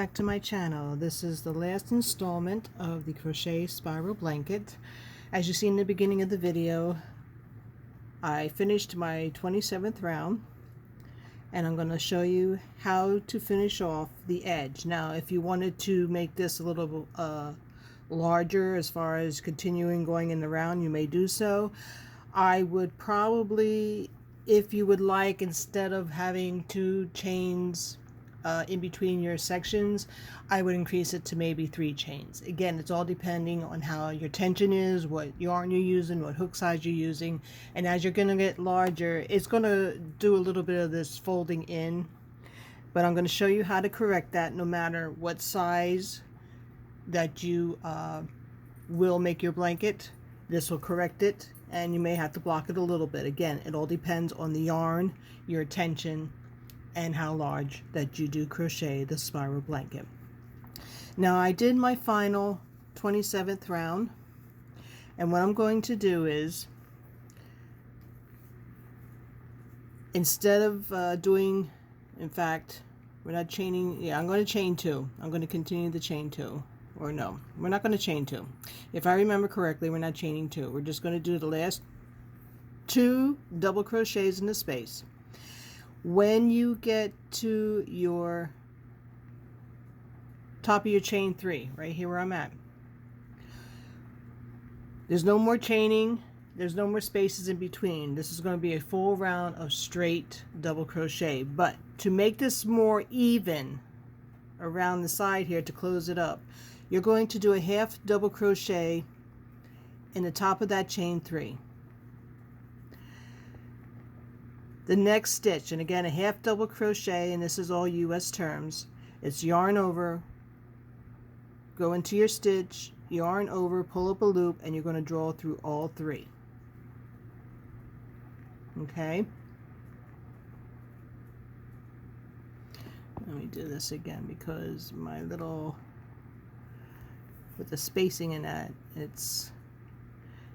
back to my channel. This is the last installment of the crochet spiral blanket. As you see in the beginning of the video, I finished my 27th round and I'm going to show you how to finish off the edge. Now if you wanted to make this a little larger as far as continuing going in the round, you may do so. I would probably, if you would like, instead of having 2 chains in between your sections, I would increase it to maybe 3 chains. Again, it's all depending on how your tension is, what yarn you're using, what hook size you're using, and as you're going to get larger, it's going to do a little bit of this folding in, but I'm going to show you how to correct that no matter what size that you will make your blanket. This will correct it, and you may have to block it a little bit. Again, it all depends on the yarn, your tension, and how large that you do crochet the spiral blanket. Now I did my final 27th round, and what I'm going to do is, instead of doing, in fact, we're not chaining, yeah, I'm going to chain 2. I'm going to continue the chain 2. Or no, we're not going to chain 2. If I remember correctly, we're not chaining 2. We're just going to do the last 2 double crochets in the space. When you get to your top of your chain 3, right here where I'm at, there's no more chaining, there's no more spaces in between. This is going to be a full round of straight double crochet. But to make this more even around the side here, to close it up, you're going to do a half double crochet in the top of that chain 3. The next stitch, and again a half double crochet, and this is all US terms, it's yarn over, go into your stitch, yarn over, pull up a loop, and you're going to draw through all 3. Okay, let me do this again because my little, with the spacing in that, it's,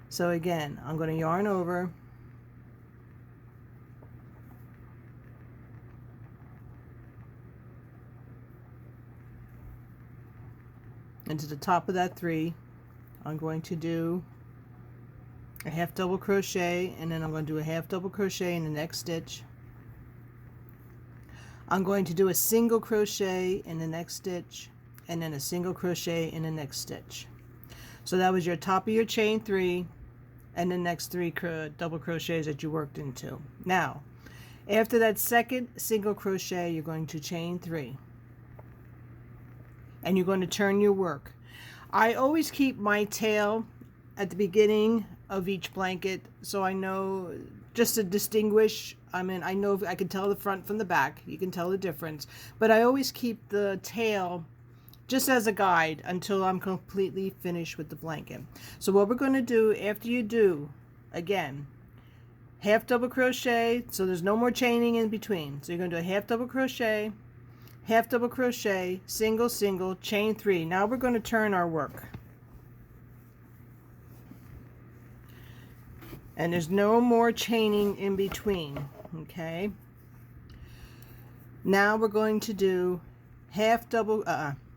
so again I'm going to yarn over, into the top of that 3. I'm going to do a half double crochet, and then I'm going to do a half double crochet in the next stitch. I'm going to do a single crochet in the next stitch, and then a single crochet in the next stitch. So that was your top of your chain 3 and the next 3 double crochets that you worked into. Now after that second single crochet, you're going to chain 3 and you're going to turn your work. I always keep my tail at the beginning of each blanket, so I know, just to distinguish. I mean, I know I can tell the front from the back, you can tell the difference, but I always keep the tail just as a guide until I'm completely finished with the blanket. So what we're going to do after you do, again, half double crochet, so there's no more chaining in between, so you're going to do a half double crochet, half double crochet, single, single, chain 3. Now we're going to turn our work, and there's no more chaining in between. Okay, now we're going to do half double,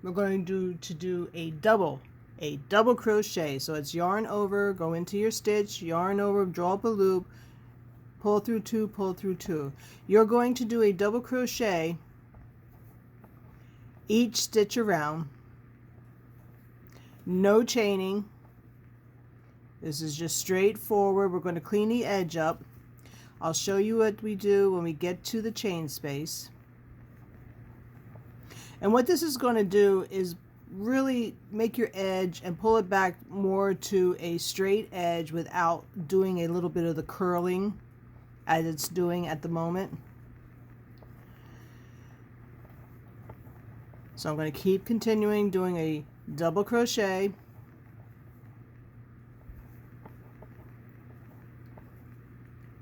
we're going to do a double crochet. So it's yarn over, go into your stitch, yarn over, draw up a loop, pull through 2, pull through 2. You're going to do a double crochet each stitch around, no chaining. This is just straightforward. We're going to clean the edge up. I'll show you what we do when we get to the chain space. And what this is going to do is really make your edge and pull it back more to a straight edge without doing a little bit of the curling as it's doing at the moment. So I'm going to keep continuing doing a double crochet,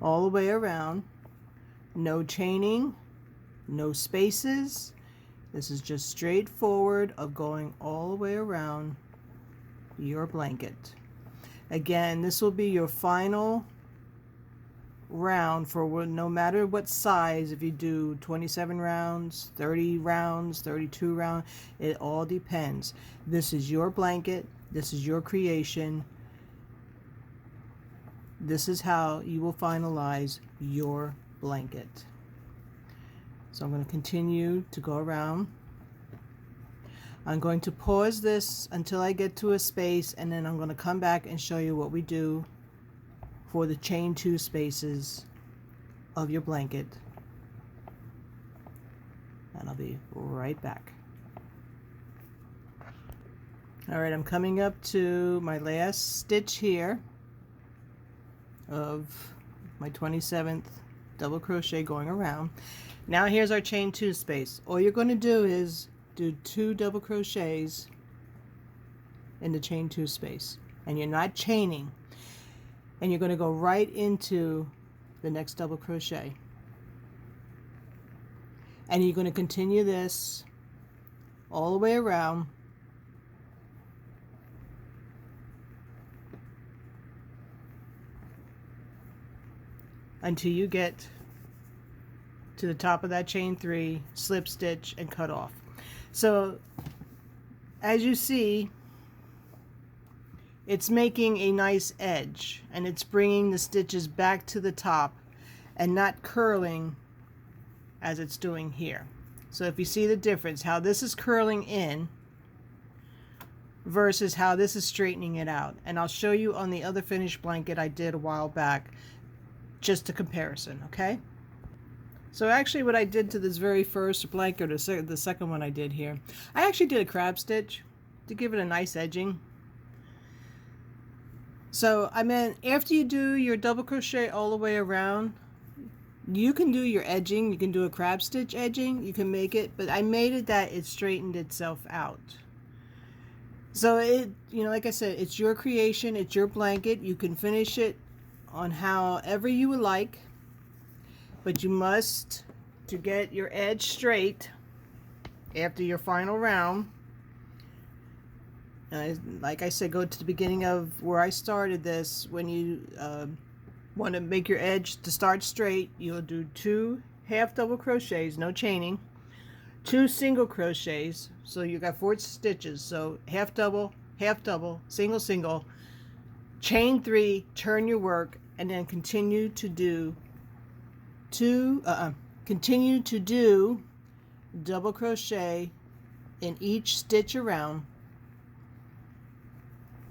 all the way around, no chaining, no spaces. This is just straightforward of going all the way around your blanket. Again, this will be your final round for no matter what size. If you do 27 rounds, 30 rounds, 32 rounds, it all depends. This is your blanket. This is your creation. This is how you will finalize your blanket. So I'm going to continue to go around. I'm going to pause this until I get to a space, and then I'm going to come back and show you what we do for the chain 2 spaces of your blanket. And I'll be right back. Alright, I'm coming up to my last stitch here of my 27th double crochet going around. Now here's our chain 2 space. All you're going to do is do 2 double crochets in the chain 2 space, and you're not chaining, and you're going to go right into the next double crochet, and you're going to continue this all the way around until you get to the top of that chain 3, slip stitch, and cut off. So as you see, it's making a nice edge, and it's bringing the stitches back to the top and not curling as it's doing here. So if you see the difference, how this is curling in versus how this is straightening it out. And I'll show you on the other finished blanket I did a while back, just a comparison, okay? So actually what I did to this very first blanket, or the second one I did here, I actually did a crab stitch to give it a nice edging. So I mean, after you do your double crochet all the way around, you can do your edging, you can do a crab stitch edging, you can make it, but I made it that it straightened itself out. So it, you know, like I said, it's your creation, it's your blanket. You can finish it on however you would like, but you must, to get your edge straight after your final round, like I said, go to the beginning of where I started this. When you want to make your edge to start straight, you'll do 2 half double crochets, no chaining, 2 single crochets, so you got 4 stitches, so half double, single, single, chain 3, turn your work, and then continue to do double crochet in each stitch around,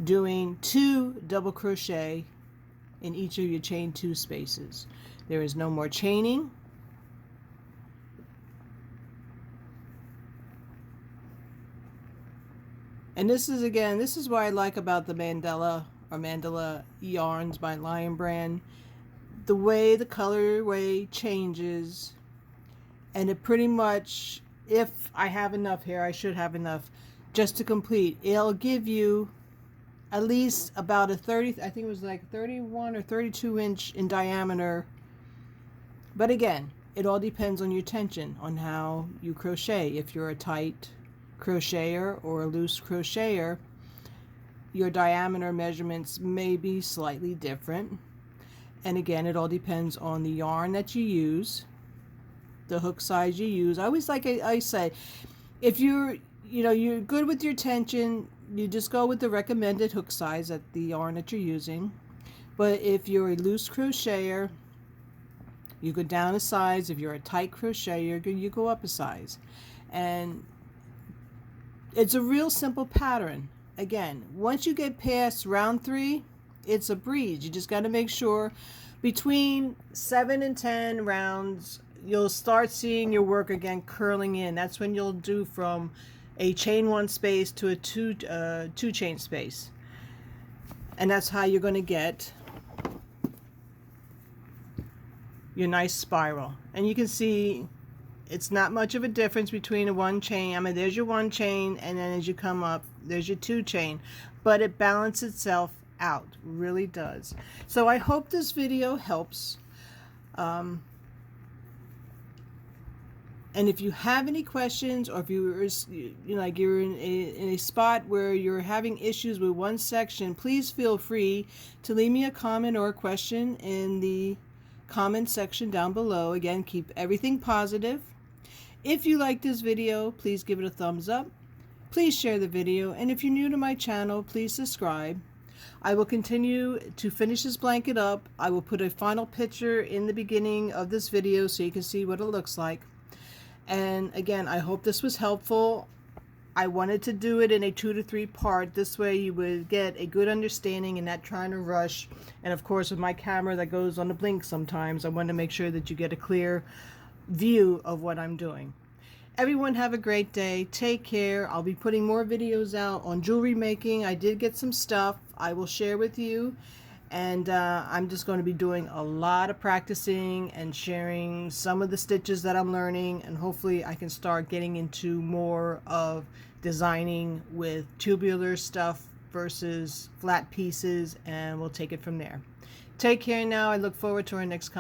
doing 2 double crochet in each of your chain 2 spaces. There is no more chaining. And this is, again, this is what I like about the Mandala yarns by Lion Brand. The way the colorway changes, and it pretty much, if I have enough here, I should have enough just to complete, it'll give you at least about a 30, I think it was like 31 or 32 inch in diameter. But again, it all depends on your tension, on how you crochet. If you're a tight crocheter or a loose crocheter, your diameter measurements may be slightly different. And again, it all depends on the yarn that you use, the hook size you use. I always, like I say, if you're good with your tension, you just go with the recommended hook size at the yarn that you're using. But if you're a loose crocheter, you go down a size. If you're a tight crocheter, you go up a size. And it's a real simple pattern. Again, once you get past round 3, it's a breeze. You just got to make sure between 7 and 10 rounds, you'll start seeing your work again curling in. That's when you'll do from a chain 1 space to a 2 chain space. And that's how you're going to get your nice spiral. And you can see it's not much of a difference between a 1 chain. I mean, there's your 1 chain, and then as you come up, there's your 2 chain. But it balances itself out, really does. So I hope this video helps. And if you have any questions, or if you're in a spot where you're having issues with one section, please feel free to leave me a comment or a question in the comment section down below. Again, keep everything positive. If you like this video, please give it a thumbs up. Please share the video, and if you're new to my channel, please subscribe. I will continue to finish this blanket up. I will put a final picture in the beginning of this video so you can see what it looks like. And again, I hope this was helpful. I wanted to do it in a 2 to 3 part. This way you would get a good understanding and not trying to rush. And of course, with my camera that goes on the blink sometimes, I want to make sure that you get a clear view of what I'm doing. Everyone have a great day. Take care. I'll be putting more videos out on jewelry making. I did get some stuff I will share with you. And I'm just going to be doing a lot of practicing and sharing some of the stitches that I'm learning, and hopefully I can start getting into more of designing with tubular stuff versus flat pieces, and we'll take it from there. Take care now. I look forward to our next conversation.